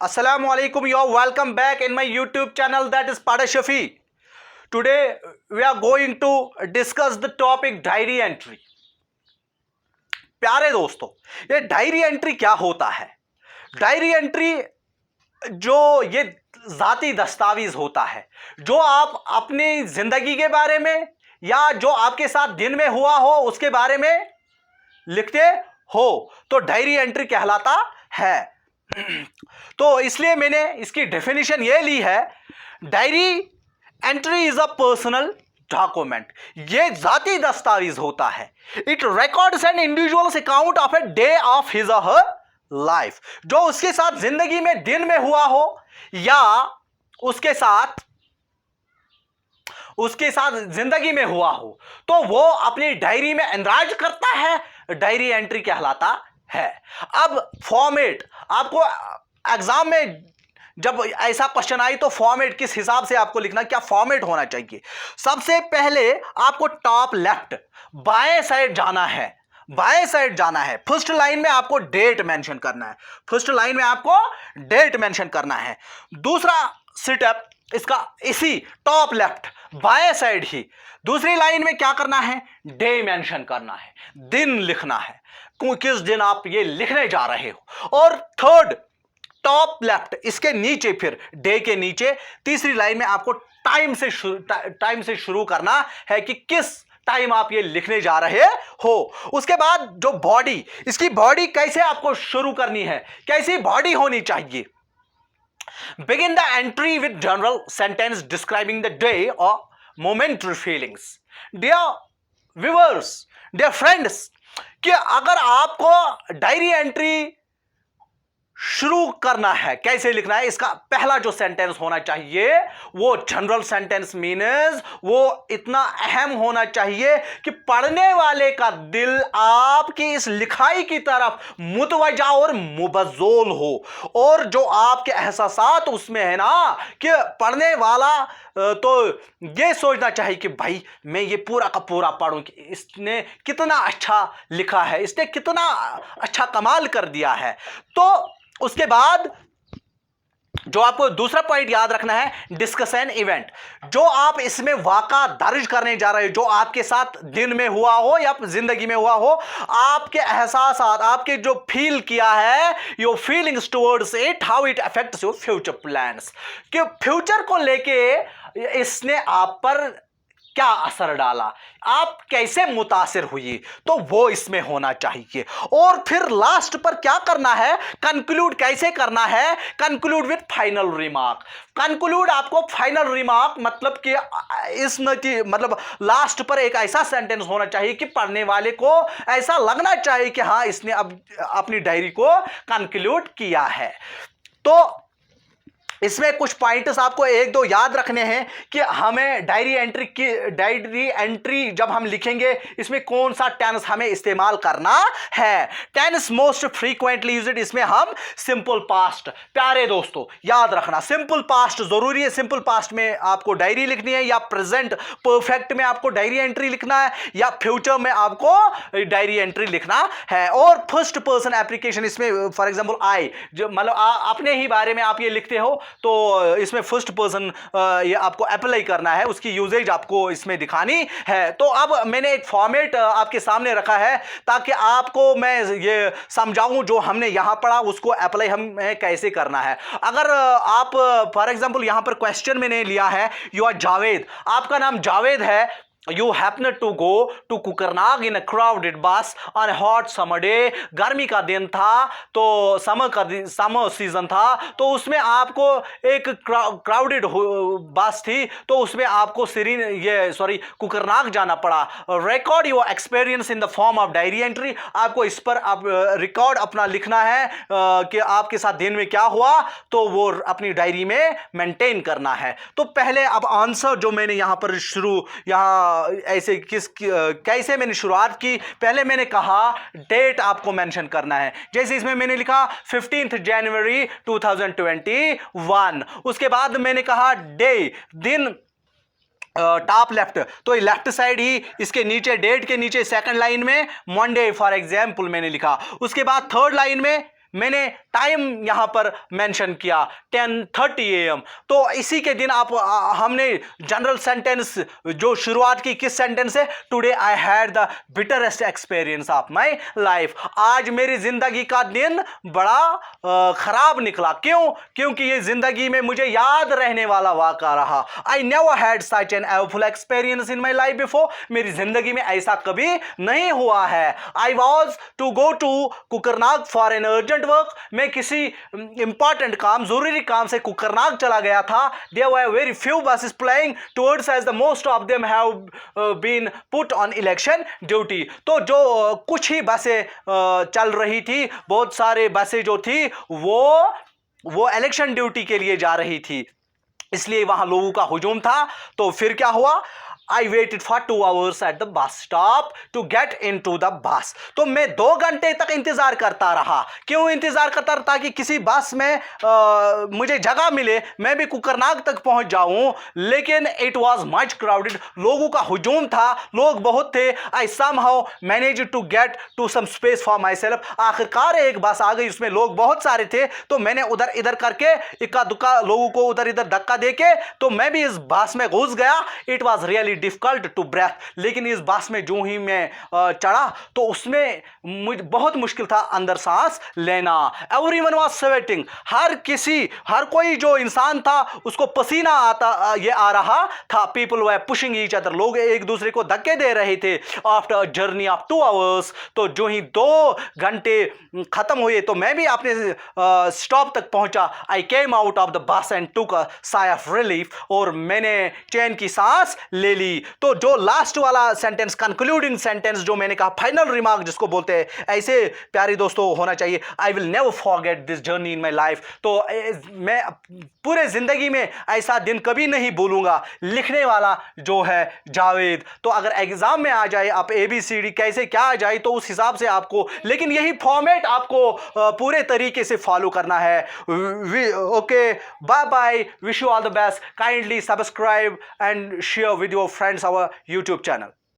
Assalamu alaikum. You are welcome back in my YouTube channel, that is Pada Shafi. Today we are going to discuss the topic diary entry. प्यारे दोस्तों, ये diary entry क्या होता है? Diary entry जो ये ज़ाती दस्तावेज होता है जो आप अपनी ज़िंदगी के बारे में या जो आपके साथ दिन में हुआ हो उसके बारे में लिखते हो तो डायरी एंट्री कहलाता है। तो इसलिए मैंने इसकी डेफिनेशन ये ली है, diary entry is a personal document. ये जाती दस्तावेज होता है। It records an individual's account of a day of his or her life, जो उसके साथ जिंदगी में दिन में हुआ हो या उसके साथ जिंदगी में हुआ हो तो वो अपनी डायरी में एनराइज करता है, डायरी एंट्री कहलाता है। अब फॉर्मेट, आपको एग्जाम में जब ऐसा क्वेश्चन आई तो फॉर्मेट किस हिसाब से आपको लिखना, क्या फॉर्मेट होना चाहिए? सबसे पहले आपको टॉप लेफ्ट बाएं साइड जाना है, बाएं साइड जाना है। फर्स्ट लाइन में आपको डेट मेंशन करना है, फर्स्ट लाइन में आपको डेट मेंशन करना है। दूसरा सेटअप इसका इसी टॉप लेफ्ट बाएं साइड ही दूसरी लाइन में क्या करना है? डे मेंशन करना है, दिन लिखना है, किस दिन आप ये लिखने जा रहे हो। और थर्ड टॉप लेफ्ट इसके नीचे, फिर डे के नीचे तीसरी लाइन में आपको टाइम से शुरू करना है कि किस टाइम आप ये लिखने जा रहे हो। उसके बाद जो बॉडी, इसकी बॉडी कैसे आपको शुरू करनी है, कैसी बॉडी होनी चाहिए? Begin the entry with general sentence describing the day or momentary feelings. Dear viewers, dear friends, कि अगर आपको डायरी एंट्री शुरू करना है, कैसे लिखना है, इसका पहला जो सेंटेंस होना चाहिए वो जनरल सेंटेंस मीन्स वो इतना अहम होना चाहिए कि पढ़ने वाले का दिल आपकी इस लिखाई की तरफ मुतवज्जा और मुबज्जोल हो, और जो आपके एहसासात उसमें है ना कि पढ़ने वाला तो ये सोचना चाहिए कि भाई मैं ये पूरा का पूरा पढ़ूं कि इसने कितना अच्छा लिखा है, इसने कितना अच्छा कमाल कर दिया है। तो उसके बाद जो आपको दूसरा पॉइंट याद रखना है, डिस्कशन इवेंट, जो आप इसमें वाक़ा दर्ज करने जा रहे हो, जो आपके साथ दिन में हुआ हो या जिंदगी में हुआ हो, आपके एहसास, आपके जो फील किया है, your feelings towards it, how it affects your future plans, कि फ्यूचर को लेके इसने आप पर क्या असर डाला, आप कैसे मुतासिर हुई, तो वो इसमें होना चाहिए। और फिर लास्ट पर क्या करना है, कंक्लूड कैसे करना है, conclude with final remark. Conclude आपको फाइनल रिमार्क मतलब कि मतलब लास्ट पर एक ऐसा सेंटेंस होना चाहिए कि पढ़ने वाले को ऐसा लगना चाहिए कि हाँ इसने अब अपनी डायरी को कंक्लूड किया है। तो इसमें कुछ पॉइंट्स आपको एक दो याद रखने हैं कि हमें डायरी एंट्री जब हम लिखेंगे इसमें कौन सा टेंस हमें इस्तेमाल करना है। टेंस मोस्ट फ्रीक्वेंटली यूज्ड, इसमें हम सिंपल पास्ट, प्यारे दोस्तों याद रखना सिंपल पास्ट जरूरी है। सिंपल पास्ट में आपको डायरी लिखनी है, या प्रेजेंट परफेक्ट में आपको डायरी एंट्री लिखना है, या फ्यूचर में आपको डायरी एंट्री लिखना है। और फर्स्ट पर्सन एप्लीकेशन, इसमें फॉर एग्जाम्पल आई, जो मतलब अपने ही बारे में आप ये लिखते हो तो इसमें फर्स्ट पर्सन ये आपको अप्लाई करना है, उसकी यूजेज आपको इसमें दिखानी है। तो अब मैंने एक फॉर्मेट आपके सामने रखा है ताकि आपको मैं ये समझाऊं जो हमने यहां पढ़ा उसको अप्लाई हमें कैसे करना है। अगर आप फॉर एग्जांपल यहां पर क्वेश्चन मैंने लिया है, यू आर जावेद, आपका नाम जावेद है, You happen to go to Kokernag in a crowded bus on a hot summer day। गर्मी का दिन था तो समर सीजन था, तो उसमें आपको एक क्राउडेड बस थी, तो उसमें आपको कुकरनाग जाना पड़ा। Record your experience in the form of diary entry, आपको इस पर आप रिकॉर्ड अपना लिखना है कि आपके साथ दिन में क्या हुआ, तो वो अपनी डायरी में मेंटेन करना है। तो पहले अब आंसर जो मैंने यहाँ पर यहाँ ऐसे कैसे मैंने शुरुआत की, पहले मैंने कहा डेट आपको मेंशन करना है, जैसे इसमें मैंने लिखा 15 जनवरी 2021। उसके बाद मैंने कहा डे, दिन टॉप लेफ्ट, तो लेफ्ट साइड ही इसके नीचे डेट के नीचे सेकंड लाइन में मंडे फॉर एग्जांपल मैंने लिखा। उसके बाद थर्ड लाइन में मैंने टाइम यहाँ पर मेंशन किया 10:30 AM। तो इसी के दिन हमने जनरल सेंटेंस जो शुरुआत की किस सेंटेंस से, today I had the bitterest experience of my life. आज मेरी जिंदगी का दिन बड़ा खराब निकला। क्यों? क्योंकि ये जिंदगी में मुझे याद रहने वाला वाक़ा रहा। I never had such an awful experience in my life before. मेरी जिंदगी में ऐसा कभी नहीं हुआ है। I was to go to Kokernag for an urgent work. मैं किसी इंपॉर्टेंट काम, जरूरी काम से कुकरनाग चला गया था। There were very few buses playing towards as the most of them have been put on election duty. तो जो कुछ ही बसें चल रही थी, बहुत सारे बसें जो थी वो इलेक्शन ड्यूटी के लिए जा रही थी, इसलिए वहां लोगों का हुजूम था। तो फिर क्या हुआ? I waited for 2 hours at the bus stop to get into the bus। तो मैं 2 घंटे तक इंतजार करता रहा। क्यों इंतजार करता रहा? ताकि किसी बस में मुझे जगह मिले, मैं भी कुकरनाग तक पहुंच जाऊं। लेकिन इट वॉज मच क्राउडेड, लोगों का हुजूम था, लोग बहुत थे। आई somehow managed to get to some space for myself। आखिरकार एक बस आ गई, उसमें लोग बहुत सारे थे, तो मैंने उधर इधर करके इक्का दुक्का लोगों को उधर इधर धक्का देके तो मैं भी इस बस में घुस गया। It was really difficult to breathe. लेकिन इस बस में जो ही मैं चढ़ा तो उसमें मुझे बहुत मुश्किल था अंदर सांस लेना। Everyone was sweating. हर कोई जो इंसान था उसको पसीना आ रहा था। People were pushing each other. लोग एक दूसरे को धक्के दे रहे थे। After a journey of 2 hours, तो जो ही 2 घंटे खत्म हुए तो मैं भी अपने स्टॉप तक पहुंचा। I came out of the bus and took a sigh of relief. और मैंने चैन की सांस ले ली। तो जो लास्ट वाला सेंटेंस, कंक्लूडिंग सेंटेंस जो मैंने कहा, फाइनल रिमार्क जिसको बोलते हैं, ऐसे प्यारे दोस्तों होना चाहिए। I will never forget this journey in my life. तो मैं पूरे जिंदगी में ऐसा दिन कभी नहीं भूलूंगा। लिखने वाला जो है जावेद। तो अगर एग्जाम में आ जाए आप ABCD कैसे क्या आ जाए तो उस हिसाब से आपको, लेकिन यही फॉर्मेट आपको पूरे तरीके से फॉलो करना है। Okay, bye bye, wish you all the best. Kindly subscribe and share with your friends our YouTube channel।